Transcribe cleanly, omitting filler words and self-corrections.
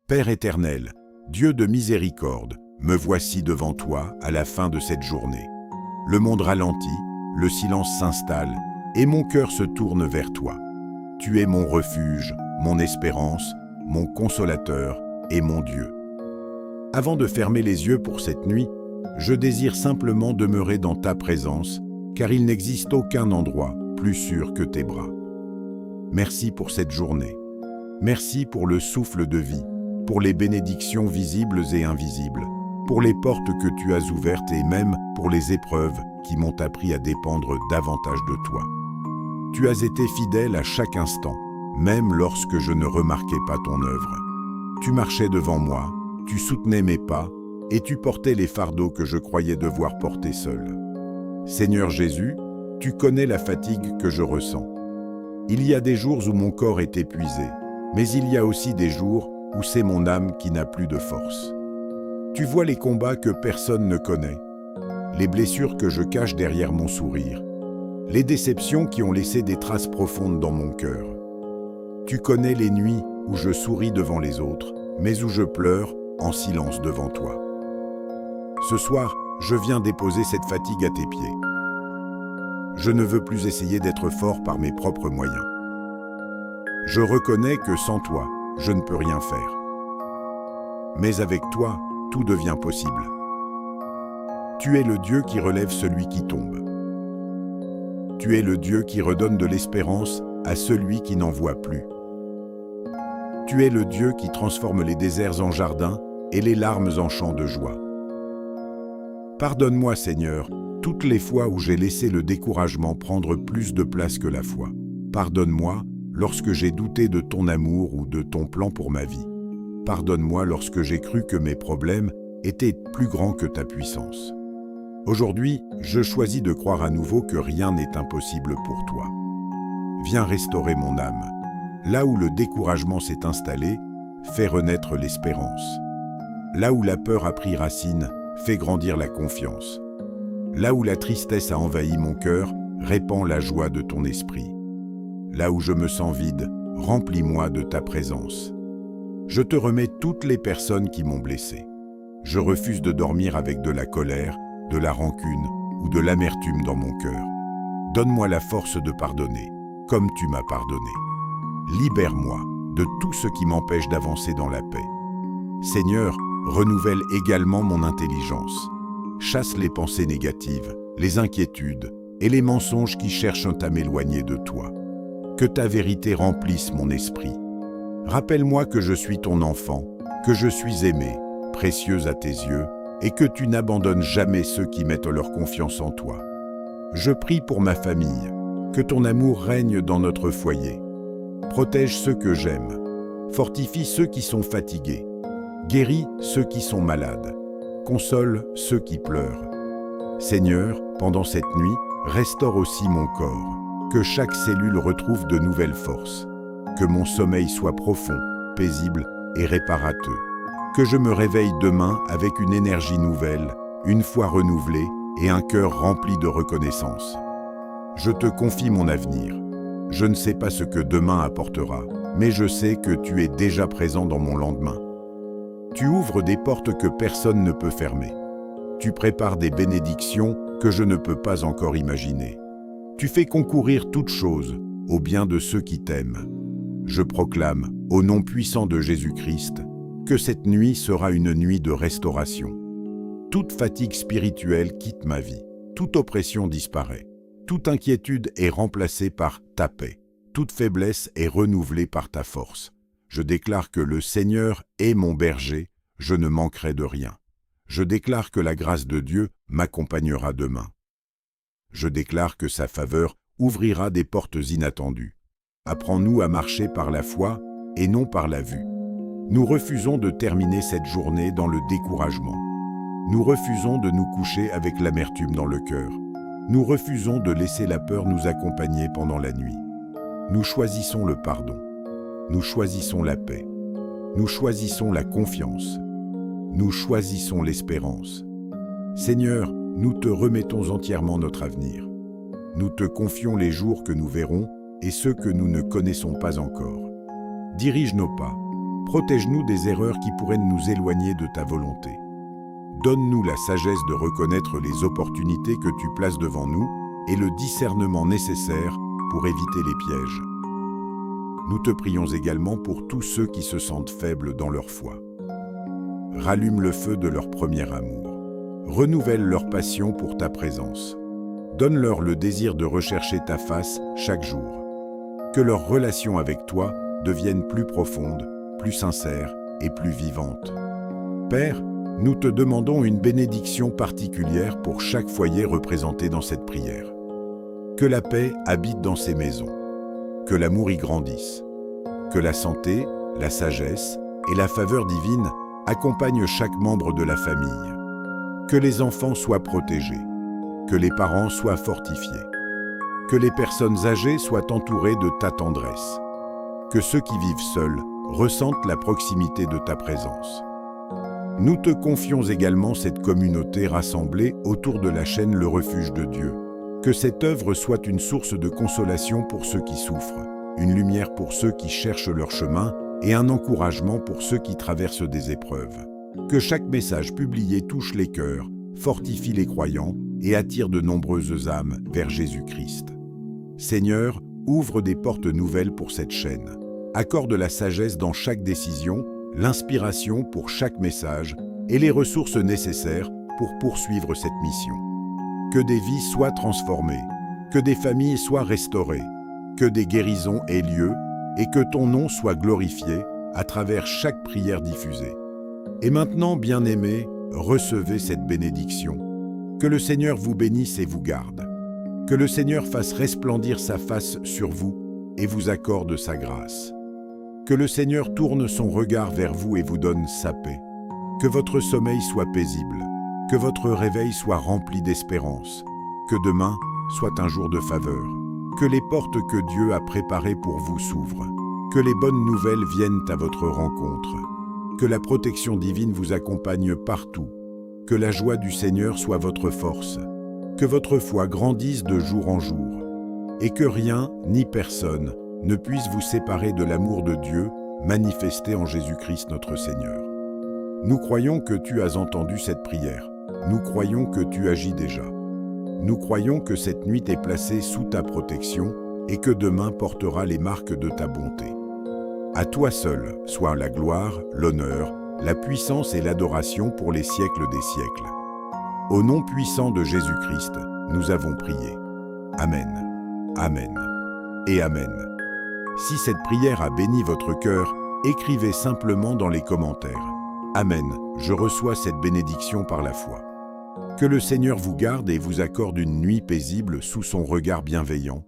Père éternel, Dieu de miséricorde, me voici devant toi à la fin de cette journée. Le monde ralentit, le silence s'installe, et mon cœur se tourne vers toi. Tu es mon refuge, mon espérance, mon consolateur et mon Dieu. Avant de fermer les yeux pour cette nuit, je désire simplement demeurer dans ta présence, car il n'existe aucun endroit plus sûr que tes bras. Merci pour cette journée. Merci pour le souffle de vie, pour les bénédictions visibles et invisibles, pour les portes que tu as ouvertes et même pour les épreuves qui m'ont appris à dépendre davantage de toi. Tu as été fidèle à chaque instant, même lorsque je ne remarquais pas ton œuvre. Tu marchais devant moi, tu soutenais mes pas et tu portais les fardeaux que je croyais devoir porter seul. Seigneur Jésus, tu connais la fatigue que je ressens. Il y a des jours où mon corps est épuisé, mais il y a aussi des jours où c'est mon âme qui n'a plus de force. Tu vois les combats que personne ne connaît, les blessures que je cache derrière mon sourire, les déceptions qui ont laissé des traces profondes dans mon cœur. Tu connais les nuits où je souris devant les autres, mais où je pleure en silence devant toi. Ce soir, je viens déposer cette fatigue à tes pieds. Je ne veux plus essayer d'être fort par mes propres moyens. Je reconnais que sans toi, je ne peux rien faire. Mais avec toi, tout devient possible. Tu es le Dieu qui relève celui qui tombe. Tu es le Dieu qui redonne de l'espérance à celui qui n'en voit plus. Tu es le Dieu qui transforme les déserts en jardins et les larmes en chants de joie. Pardonne-moi, Seigneur, toutes les fois où j'ai laissé le découragement prendre plus de place que la foi. Pardonne-moi lorsque j'ai douté de ton amour ou de ton plan pour ma vie. Pardonne-moi lorsque j'ai cru que mes problèmes étaient plus grands que ta puissance. Aujourd'hui, je choisis de croire à nouveau que rien n'est impossible pour toi. Viens restaurer mon âme. Là où le découragement s'est installé, fais renaître l'espérance. Là où la peur a pris racine, fais grandir la confiance. Là où la tristesse a envahi mon cœur, répands la joie de ton esprit. Là où je me sens vide, remplis-moi de ta présence. Je te remets toutes les personnes qui m'ont blessé. Je refuse de dormir avec de la colère, de la rancune ou de l'amertume dans mon cœur. Donne-moi la force de pardonner, comme tu m'as pardonné. Libère-moi de tout ce qui m'empêche d'avancer dans la paix. Seigneur, renouvelle également mon intelligence. Chasse les pensées négatives, les inquiétudes et les mensonges qui cherchent à m'éloigner de toi. Que ta vérité remplisse mon esprit. Rappelle-moi que je suis ton enfant, que je suis aimé, précieuse à tes yeux, et que tu n'abandonnes jamais ceux qui mettent leur confiance en toi. Je prie pour ma famille, que ton amour règne dans notre foyer. Protège ceux que j'aime, fortifie ceux qui sont fatigués, guéris ceux qui sont malades, console ceux qui pleurent. Seigneur, pendant cette nuit, restaure aussi mon corps, que chaque cellule retrouve de nouvelles forces, que mon sommeil soit profond, paisible et réparateur, que je me réveille demain avec une énergie nouvelle, une foi renouvelée et un cœur rempli de reconnaissance. Je te confie mon avenir. Je ne sais pas ce que demain apportera, mais je sais que tu es déjà présent dans mon lendemain. Tu ouvres des portes que personne ne peut fermer. Tu prépares des bénédictions que je ne peux pas encore imaginer. Tu fais concourir toutes choses au bien de ceux qui t'aiment. Je proclame, au nom puissant de Jésus-Christ, que cette nuit sera une nuit de restauration. Toute fatigue spirituelle quitte ma vie, toute oppression disparaît. Toute inquiétude est remplacée par ta paix. Toute faiblesse est renouvelée par ta force. Je déclare que le Seigneur est mon berger, je ne manquerai de rien. Je déclare que la grâce de Dieu m'accompagnera demain. Je déclare que sa faveur ouvrira des portes inattendues. Apprends-nous à marcher par la foi et non par la vue. Nous refusons de terminer cette journée dans le découragement. Nous refusons de nous coucher avec l'amertume dans le cœur. Nous refusons de laisser la peur nous accompagner pendant la nuit. Nous choisissons le pardon. Nous choisissons la paix. Nous choisissons la confiance. Nous choisissons l'espérance. Seigneur, nous te remettons entièrement notre avenir. Nous te confions les jours que nous verrons et ceux que nous ne connaissons pas encore. Dirige nos pas, Protège-nous des erreurs qui pourraient nous éloigner de ta volonté. Donne-nous la sagesse de reconnaître les opportunités que tu places devant nous et le discernement nécessaire pour éviter les pièges. Nous te prions également pour tous ceux qui se sentent faibles dans leur foi. Rallume le feu de leur premier amour. Renouvelle leur passion pour ta présence. Donne-leur le désir de rechercher ta face chaque jour. Que leur relation avec toi devienne plus profonde, plus sincère et plus vivante. Père, nous te demandons une bénédiction particulière pour chaque foyer représenté dans cette prière. Que la paix habite dans ces maisons. Que l'amour y grandisse. Que la santé, la sagesse et la faveur divine accompagnent chaque membre de la famille. Que les enfants soient protégés. Que les parents soient fortifiés. Que les personnes âgées soient entourées de ta tendresse. Que ceux qui vivent seuls ressentent la proximité de ta présence. Nous te confions également cette communauté rassemblée autour de la chaîne Le Refuge de Dieu. Que cette œuvre soit une source de consolation pour ceux qui souffrent, une lumière pour ceux qui cherchent leur chemin et un encouragement pour ceux qui traversent des épreuves. Que chaque message publié touche les cœurs, fortifie les croyants et attire de nombreuses âmes vers Jésus-Christ. Seigneur, ouvre des portes nouvelles pour cette chaîne. Accorde la sagesse dans chaque décision, l'inspiration pour chaque message et les ressources nécessaires pour poursuivre cette mission. Que des vies soient transformées, que des familles soient restaurées, que des guérisons aient lieu et que ton nom soit glorifié à travers chaque prière diffusée. Et maintenant, bien-aimés, recevez cette bénédiction. Que le Seigneur vous bénisse et vous garde. Que le Seigneur fasse resplendir sa face sur vous et vous accorde sa grâce. Que le Seigneur tourne son regard vers vous et vous donne sa paix. Que votre sommeil soit paisible. Que votre réveil soit rempli d'espérance. Que demain soit un jour de faveur. Que les portes que Dieu a préparées pour vous s'ouvrent. Que les bonnes nouvelles viennent à votre rencontre. Que la protection divine vous accompagne partout. Que la joie du Seigneur soit votre force. Que votre foi grandisse de jour en jour. Et que rien ni personne ne puisse vous séparer de l'amour de Dieu manifesté en Jésus-Christ notre Seigneur. Nous croyons que tu as entendu cette prière. Nous croyons que tu agis déjà. Nous croyons que cette nuit est placée sous ta protection et que demain portera les marques de ta bonté. À toi seul soit la gloire, l'honneur, la puissance et l'adoration pour les siècles des siècles. Au nom puissant de Jésus-Christ, nous avons prié. Amen. Amen. Et Amen. Si cette prière a béni votre cœur, écrivez simplement dans les commentaires. Amen, je reçois cette bénédiction par la foi. Que le Seigneur vous garde et vous accorde une nuit paisible sous son regard bienveillant.